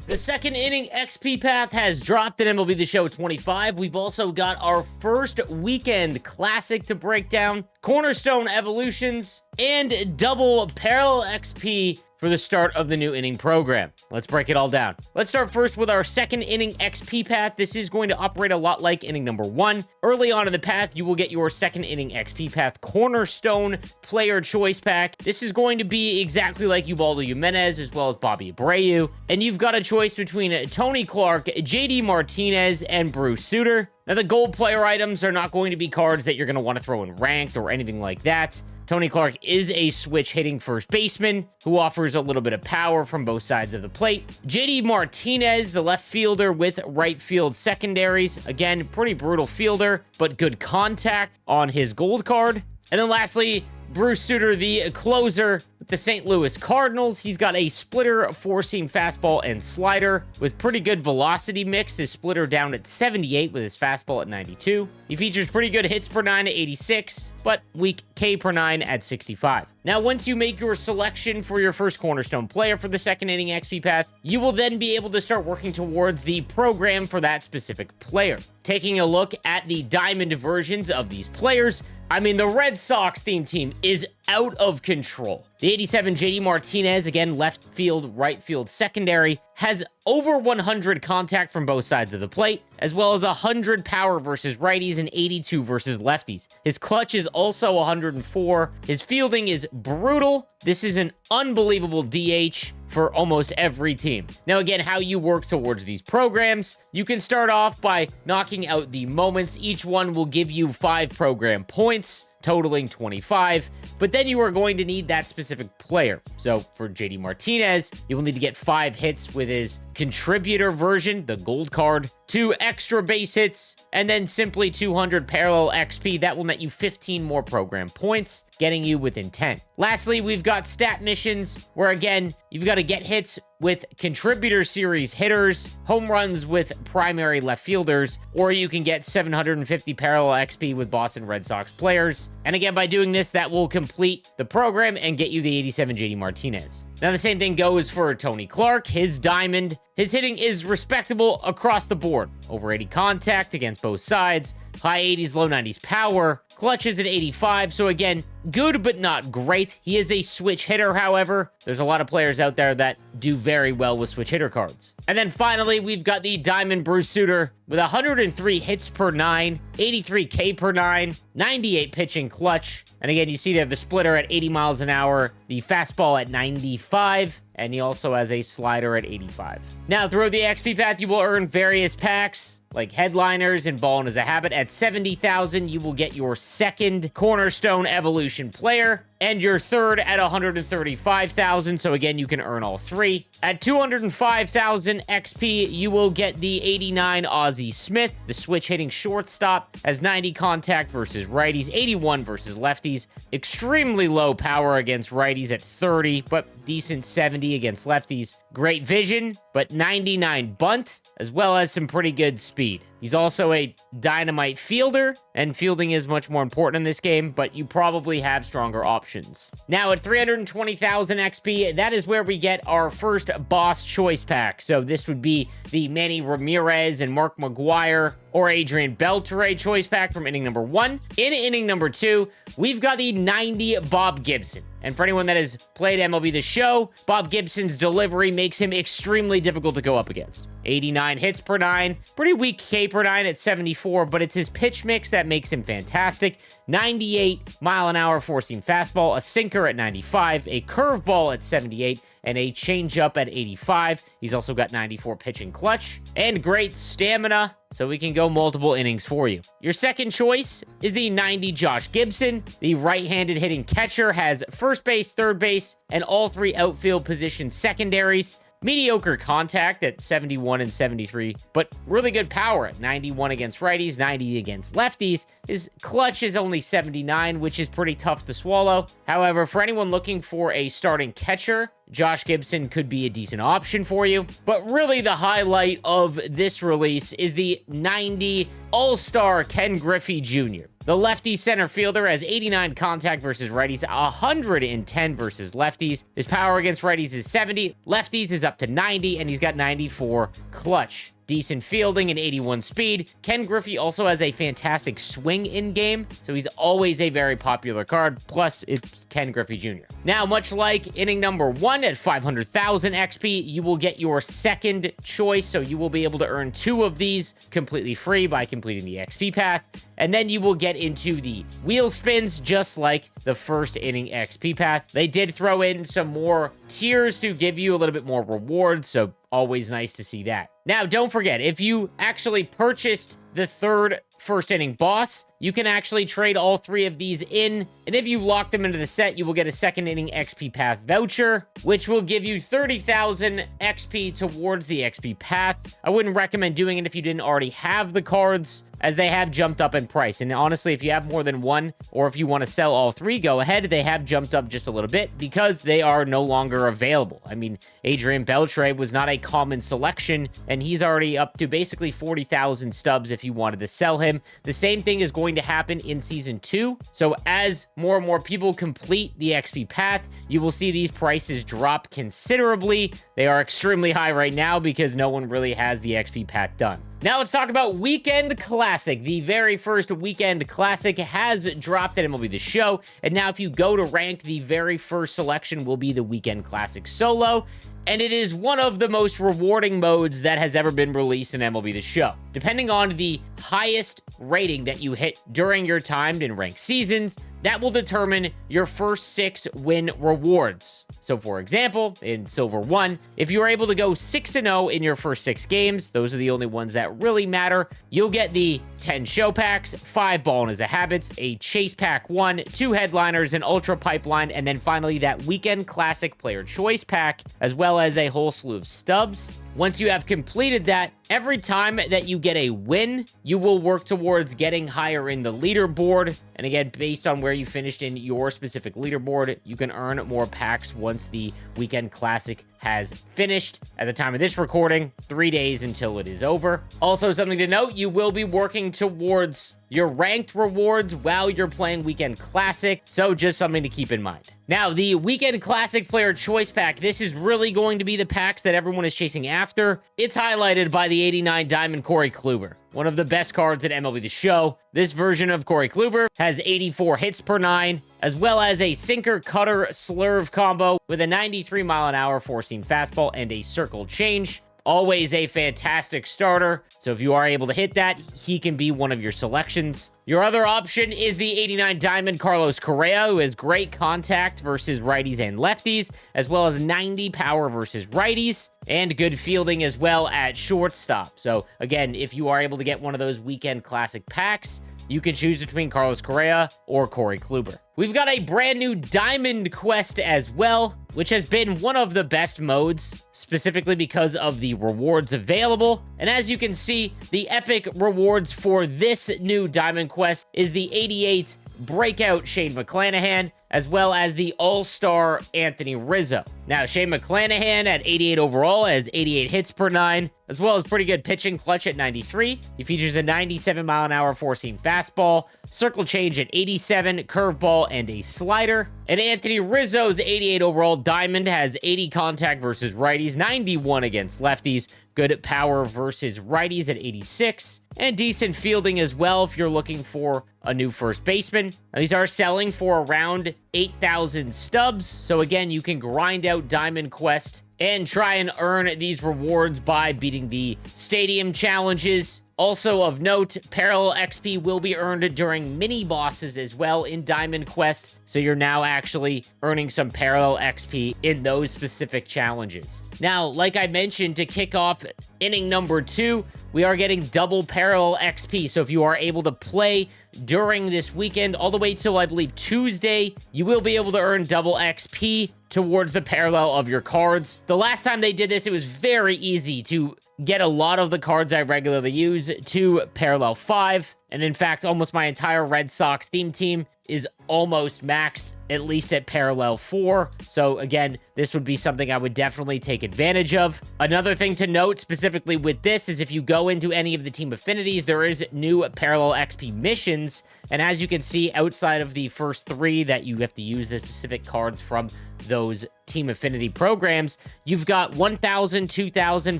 The second inning XP path has dropped in MLB the Show 25. We've also got our first weekend classic to break down, Cornerstone evolutions, and double parallel XP for the start of the new inning program. Let's break it all down. Let's start first with our second inning XP path. This is going to operate a lot like inning number 1. Early on in the path, you will get your second inning XP path Cornerstone player choice pack. This is going to be exactly like Ubaldo Jimenez as well as Bobby Abreu. And you've got a choice between Tony Clark, JD Martinez, and Bruce Sutter. Now, the gold player items are not going to be cards that you're going to want to throw in ranked or anything like that. Tony Clark is a switch-hitting first baseman who offers a little bit of power from both sides of the plate. JD Martinez, the left fielder with right field secondaries. Again, pretty brutal fielder, but good contact on his gold card. And then lastly, Bruce Sutter, the closer with the St. Louis Cardinals. He's got a splitter, four-seam fastball, and slider with pretty good velocity mix. His splitter down at 78 with his fastball at 92. He features pretty good hits per 9 at 86, but weak K per 9 at 65. Now, once you make your selection for your first Cornerstone player for the second inning XP path, you will then be able to start working towards the program for that specific player. Taking a look at the Diamond versions of these players, I mean, the Red Sox theme team is out of control. The 87 JD Martinez, again, left field, right field secondary, has over 100 contact from both sides of the plate, as well as 100 power versus righties and 82 versus lefties. His clutch is also 104. His fielding is brutal. This is an unbelievable DH for almost every team. Now, again, how you work towards these programs, you can start off by knocking out the moments. Each one will give you 5 program points, totaling 25, but then you are going to need that specific player. So for JD Martinez, you will need to get 5 hits with his contributor version, the gold card, 2 extra base hits, and then simply 200 parallel XP. That will net you 15 more program points, getting you within 10. Lastly, we've got stat missions, where again, you've got to get hits with contributor series hitters, home runs with primary left fielders, or you can get 750 parallel XP with Boston Red Sox players. And again, by doing this, that will complete the program and get you the 87 JD Martinez. Now, the same thing goes for Tony Clark, his diamond. His hitting is respectable across the board. Over 80 contact against both sides, high 80s, low 90s power, clutches at 85. So again, good but not great. He is a switch hitter, however. There's a lot of players out there that do very well with switch hitter cards. And then finally, we've got the Diamond Bruce Sutter with 103 hits per 9, 83 K per 9, 98 pitching clutch. And again, you see there the splitter at 80 miles an hour, the fastball at 95, and he also has a slider at 85. Now, throughout the XP path, you will earn various packs like headliners and Ballin' is a Habit. At 70,000, you will get your second Cornerstone Evolution player, and your third at 135,000. So again, you can earn all 3. At 205,000 XP, you will get the 89 Ozzie Smith. The switch hitting shortstop has 90 contact versus righties, 81 versus lefties. Extremely low power against righties at 30, but decent 70 against lefties. Great vision, but 99 bunt, as well as some pretty good speed. He's also a dynamite fielder, and fielding is much more important in this game, but you probably have stronger options. Now, at 320,000 XP, that is where we get our first boss choice pack. So this would be the Manny Ramirez and Mark McGwire or Adrian Beltre choice pack from inning number 1. In inning number 2, we've got the 90 Bob Gibson. And for anyone that has played MLB The Show, Bob Gibson's delivery makes him extremely difficult to go up against. 89 hits per 9, pretty weak K per 9 at 74, but it's his pitch mix that makes him fantastic. 98 mile an hour four-seam fastball, a sinker at 95, a curveball at 78, and a changeup at 85. He's also got 94 pitching clutch and great stamina, so we can go multiple innings for you. Your second choice is the 90 Josh Gibson. The right-handed hitting catcher has first base, third base, and all 3 outfield position secondaries. Mediocre contact at 71 and 73, but really good power at 91 against righties, 90 against lefties. His clutch is only 79, which is pretty tough to swallow. However, for anyone looking for a starting catcher, Josh Gibson could be a decent option for you. But really the highlight of this release is the 90 All-Star Ken Griffey Jr. The lefty center fielder has 89 contact versus righties, 110 versus lefties. His power against righties is 70, lefties is up to 90, and he's got 94 clutch. Decent fielding and 81 speed. Ken Griffey also has a fantastic swing in game, so he's always a very popular card. Plus, it's Ken Griffey Jr. Now, much like inning number 1 at 500,000 XP, you will get your second choice, so you will be able to earn 2 of these completely free by completing the XP path, and then you will get into the wheel spins just like the first inning XP path. They did throw in some more tiers to give you a little bit more rewards, so always nice to see that. Now, don't forget, if you actually purchased the third first inning boss, you can actually trade all 3 of these in, and if you lock them into the set, you will get a second inning XP path voucher, which will give you 30,000 XP towards the XP path. I wouldn't recommend doing it if you didn't already have the cards, as they have jumped up in price. And honestly, if you have more than one, or if you want to sell all 3, go ahead. They have jumped up just a little bit because they are no longer available. I mean, Adrian Beltre was not a common selection, and he's already up to basically 40,000 stubs if you wanted to sell him. The same thing is going to happen in Season 2. So as more and more people complete the XP path, you will see these prices drop considerably. They are extremely high right now because no one really has the XP path done. Now let's talk about Weekend Classic. The very first Weekend Classic has dropped at MLB the Show, and now if you go to ranked, the very first selection will be the Weekend Classic Solo, and it is one of the most rewarding modes that has ever been released in MLB the Show. Depending on the highest rating that you hit during your time in ranked seasons, that will determine your first 6 win rewards. So for example, in Silver 1, if you're able to go 6-0 in your first 6 games, those are the only ones that really matter, you'll get the 10 show packs, 5 Ballin' Is a Habits, a Chase Pack 1, 2 headliners, an Ultra Pipeline, and then finally that Weekend Classic Player Choice Pack, as well as a whole slew of stubs. Once you have completed that, every time that you get a win, you will work towards getting higher in the leaderboard. And again, based on where you finished in your specific leaderboard, you can earn more packs once the Weekend Classic has finished. At the time of this recording, 3 days until it is over. Also, something to note, you will be working towards your ranked rewards while you're playing Weekend Classic, so just something to keep in mind. Now, the Weekend Classic Player Choice Pack, this is really going to be the packs that everyone is chasing after. It's highlighted by the 89 Diamond Corey Kluber, one of the best cards at MLB The Show. This version of Corey Kluber has 84 hits per 9, as well as a sinker, cutter, slurve combo with a 93-mile-an-hour four-seam fastball and a circle change. Always a fantastic starter, so if you are able to hit that, he can be one of your selections. Your other option is the 89 Diamond Carlos Correa, who has great contact versus righties and lefties, as well as 90 power versus righties, and good fielding as well at shortstop. So again, if you are able to get one of those Weekend Classic packs, you can choose between Carlos Correa or Corey Kluber. We've got a brand new Diamond Quest as well, which has been one of the best modes, specifically because of the rewards available. And as you can see, the epic rewards for this new Diamond Quest is the 88 Breakout Shane McClanahan, as well as the All-Star Anthony Rizzo. Now, Shane McClanahan at 88 overall has 88 hits per 9, as well as pretty good pitching clutch at 93. He features a 97-mile-an-hour four-seam fastball, circle change at 87, curveball, and a slider. And Anthony Rizzo's 88 overall diamond has 80 contact versus righties, 91 against lefties, good power versus righties at 86, and decent fielding as well if you're looking for a new first baseman. Now, these are selling for around 8,000 stubs, so again, you can grind out Diamond Quest and try and earn these rewards by beating the stadium challenges. Also of note, Parallel XP will be earned during mini bosses as well in Diamond Quest, so you're now actually earning some Parallel XP in those specific challenges. Now, like I mentioned, to kick off inning number 2, we are getting double Parallel XP, so if you are able to play during this weekend all the way till, I believe, Tuesday, you will be able to earn double XP towards the parallel of your cards. The last time they did this, it was very easy to get a lot of the cards I regularly use to Parallel 5. And in fact, almost my entire Red Sox theme team is almost maxed, at least at parallel 4. So again, this would be something I would definitely take advantage of. Another thing to note specifically with this is if you go into any of the team affinities, there is new parallel XP missions. And as you can see, outside of the first 3 that you have to use the specific cards from those team affinity programs, you've got 1,000, 2,000,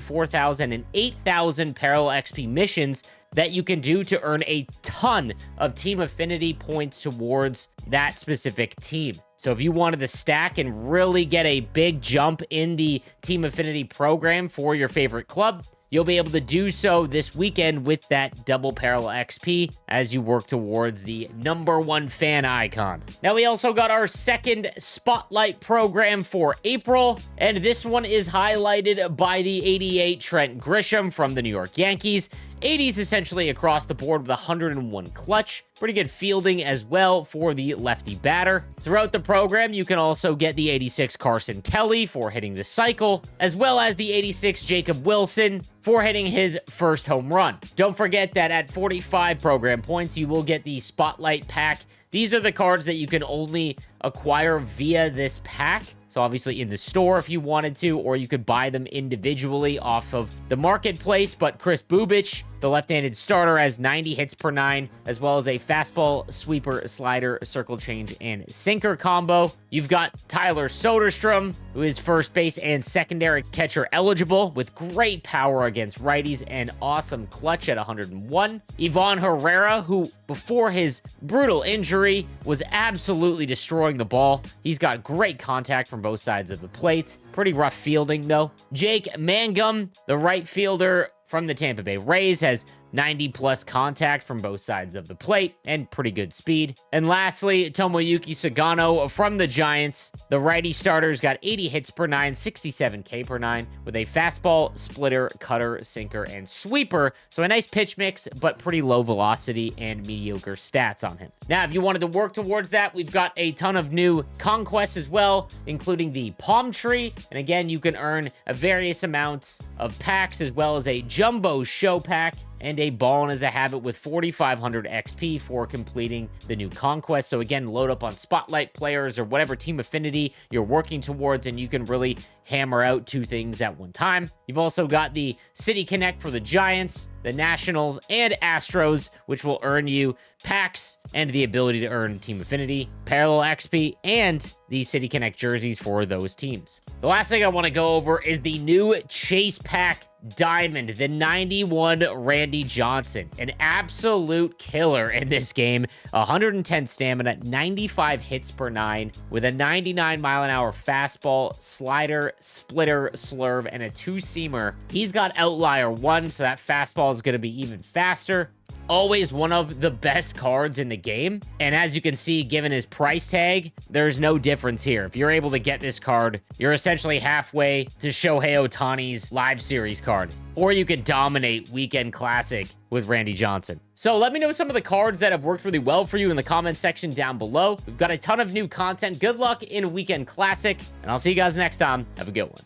4,000, and 8,000 parallel XP missions that you can do to earn a ton of team affinity points towards that specific team. So if you wanted to stack and really get a big jump in the team affinity program for your favorite club, you'll be able to do so this weekend with that double parallel XP as you work towards the #1 fan icon. Now, we also got our second spotlight program for April, and this one is highlighted by the 88 Trent Grisham from the New York Yankees. 80s essentially across the board with 101 clutch. Pretty good fielding as well for the lefty batter. Throughout the program, you can also get the 86 Carson Kelly for hitting the cycle, as well as the 86 Jacob Wilson for hitting his first home run. Don't forget that at 45 program points, you will get the Spotlight Pack. These are the cards that you can only acquire via this pack. So obviously in the store if you wanted to, or you could buy them individually off of the marketplace. But Chris Bubich, the left-handed starter, has 90 hits per 9, as well as a fastball, sweeper, slider, circle change, and sinker combo. You've got Tyler Soderstrom, who is first base and secondary catcher eligible, with great power against righties and awesome clutch at 101. Ivan Herrera, who before his brutal injury was absolutely destroying the ball. He's got great contact from both sides of the plate. Pretty rough fielding, though. Jake Mangum, the right fielder from the Tampa Bay Rays, has 90-plus contact from both sides of the plate and pretty good speed. And lastly, Tomoyuki Sagano from the Giants. The righty starter's got 80 hits per 9, 67 K per 9, with a fastball, splitter, cutter, sinker, and sweeper. So a nice pitch mix, but pretty low velocity and mediocre stats on him. Now, if you wanted to work towards that, we've got a ton of new conquests as well, including the Palm Tree. And again, you can earn a various amounts of packs, as well as a Jumbo Show pack and a Ballin' as a Habit with 4,500 XP for completing the new conquest. So again, load up on Spotlight players or whatever team affinity you're working towards, and you can really hammer out 2 things at one time. You've also got the City Connect for the Giants, the Nationals, and Astros, which will earn you packs and the ability to earn team affinity, parallel XP, and the City Connect jerseys for those teams. The last thing I want to go over is the new Chase Pack Diamond, the 91 Randy Johnson, an absolute killer in this game. 110 stamina, 95 hits per 9, with a 99-mile-an-hour fastball, slider, splitter, slurve, and a 2-seamer. He's got outlier 1, so that fastball is going to be even faster. Always one of the best cards in the game. And as you can see, given his price tag, there's no difference here. If you're able to get this card, you're essentially halfway to Shohei Ohtani's live series card. Or you could dominate Weekend Classic with Randy Johnson. So let me know some of the cards that have worked really well for you in the comment section down below. We've got a ton of new content. Good luck in Weekend Classic, and I'll see you guys next time. Have a good one.